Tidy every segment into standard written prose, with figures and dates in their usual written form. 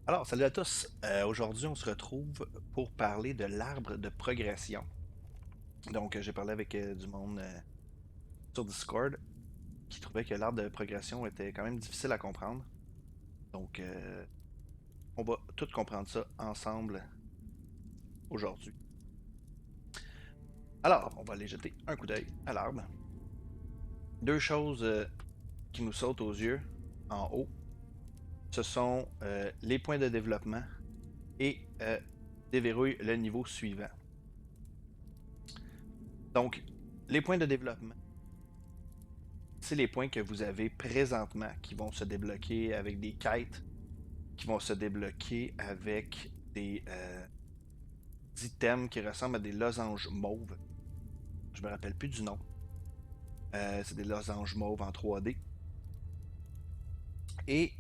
Alors, salut à tous. Aujourd'hui, on se retrouve pour parler de l'arbre de progression. Donc, j'ai parlé avec du monde sur Discord qui trouvait que l'arbre de progression était quand même difficile à comprendre. Donc, on va tout comprendre ça ensemble aujourd'hui. Alors, on va aller jeter un coup d'œil à l'arbre. Deux choses qui nous sautent aux yeux en haut, ce sont les points de développement et déverrouille le niveau suivant. Donc, les points de développement, c'est les points que vous avez présentement qui vont se débloquer avec des quêtes, qui vont se débloquer avec des items qui ressemblent à des losanges mauves. Je me rappelle plus du nom. C'est des losanges mauves en 3D. Et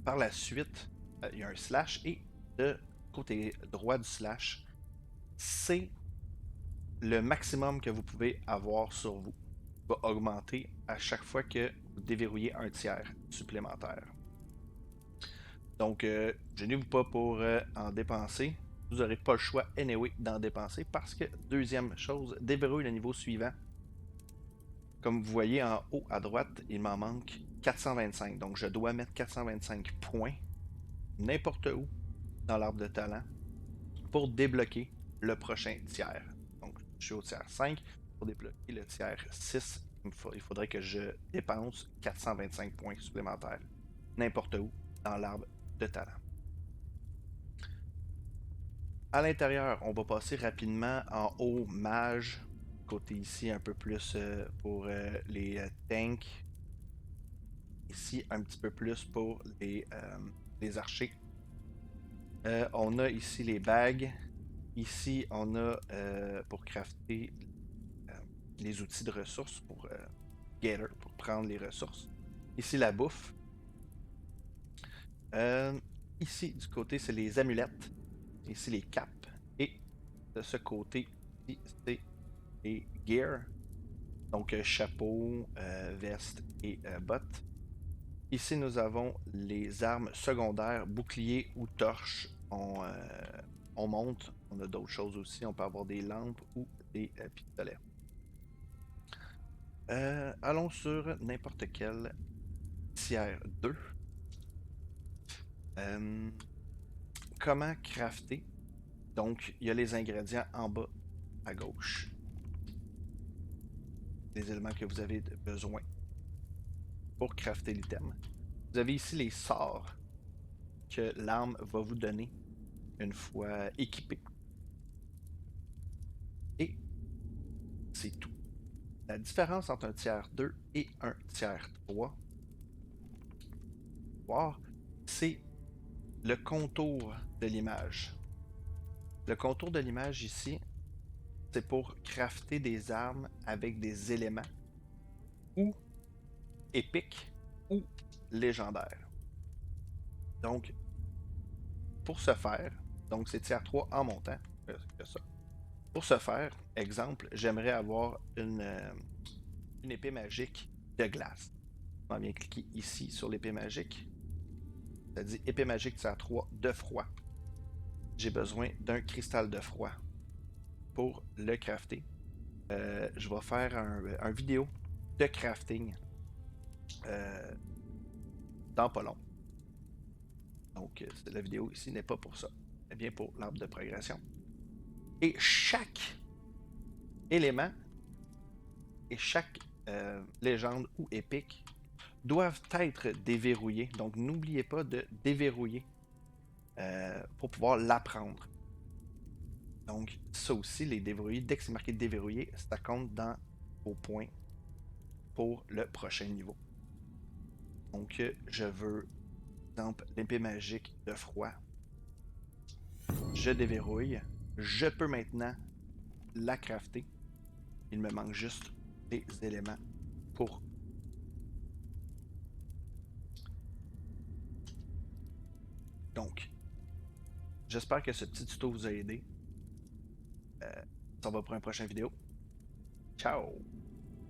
par la suite, il y a un slash et de côté droit du slash, c'est le maximum que vous pouvez avoir sur vous. Va augmenter à chaque fois que vous déverrouillez un tiers supplémentaire. Donc, gênez-vous pas pour en dépenser. Vous n'aurez pas le choix, anyway, d'en dépenser parce que, deuxième chose, déverrouille le niveau suivant. Comme vous voyez en haut à droite, il m'en manque 425. Donc, je dois mettre 425 points n'importe où dans l'arbre de talent pour débloquer le prochain tiers. Donc, je suis au tiers 5. Pour débloquer le tiers 6, il faudrait que je dépense 425 points supplémentaires n'importe où dans l'arbre de talent. À l'intérieur, on va passer rapidement en haut mage. Côté ici, un peu plus pour les tanks. Ici, un petit peu plus pour les archers. On a ici les bagues. Ici, on a pour crafter euh, les outils de ressources pour gather, pour prendre les ressources. Ici, la bouffe. Euh, Ici, du côté, c'est les amulettes. Ici, les capes. Et de ce côté, ici, c'est les gear. Donc, chapeau, veste et bottes. Ici, nous avons les armes secondaires, bouclier ou torche. On monte. On a d'autres choses aussi. On peut avoir des lampes ou des pistolets. Allons sur n'importe quel tiers 2. Euh, Comment crafter? Donc, il y a les ingrédients en bas à gauche. Les éléments que vous avez besoin pour crafter l'item. Vous avez ici les sorts que l'arme va vous donner une fois équipé. Et c'est tout. La différence entre un tiers 2 et un tiers 3, c'est le contour de l'image. Le contour de l'image ici, c'est pour crafter des armes avec des éléments ou épiques ou légendaires. Donc, pour ce faire, donc c'est tiers 3 en montant, que ça. Pour ce faire, exemple, j'aimerais avoir une épée magique de glace. On va bien cliquer ici sur l'épée magique. Ça dit épée magique tiers 3 de froid. J'ai besoin d'un cristal de froid pour le crafter. Je vais faire un vidéo de crafting euh, dans pas long. Donc, la vidéo ici n'est pas pour ça, mais bien pour l'arbre de progression. Et chaque élément et chaque légende ou épique doivent être déverrouillés. Donc, n'oubliez pas de déverrouiller pour pouvoir l'apprendre. Donc, ça aussi, les déverrouillés, dès que c'est marqué déverrouillé, ça compte dans vos points pour le prochain niveau. Donc, je veux, par exemple, l'épée magique de froid. Je déverrouille. Je peux maintenant la crafter. Il me manque juste des éléments pour. Donc, j'espère que ce petit tuto vous a aidé. Ça va pour une prochaine vidéo. Ciao!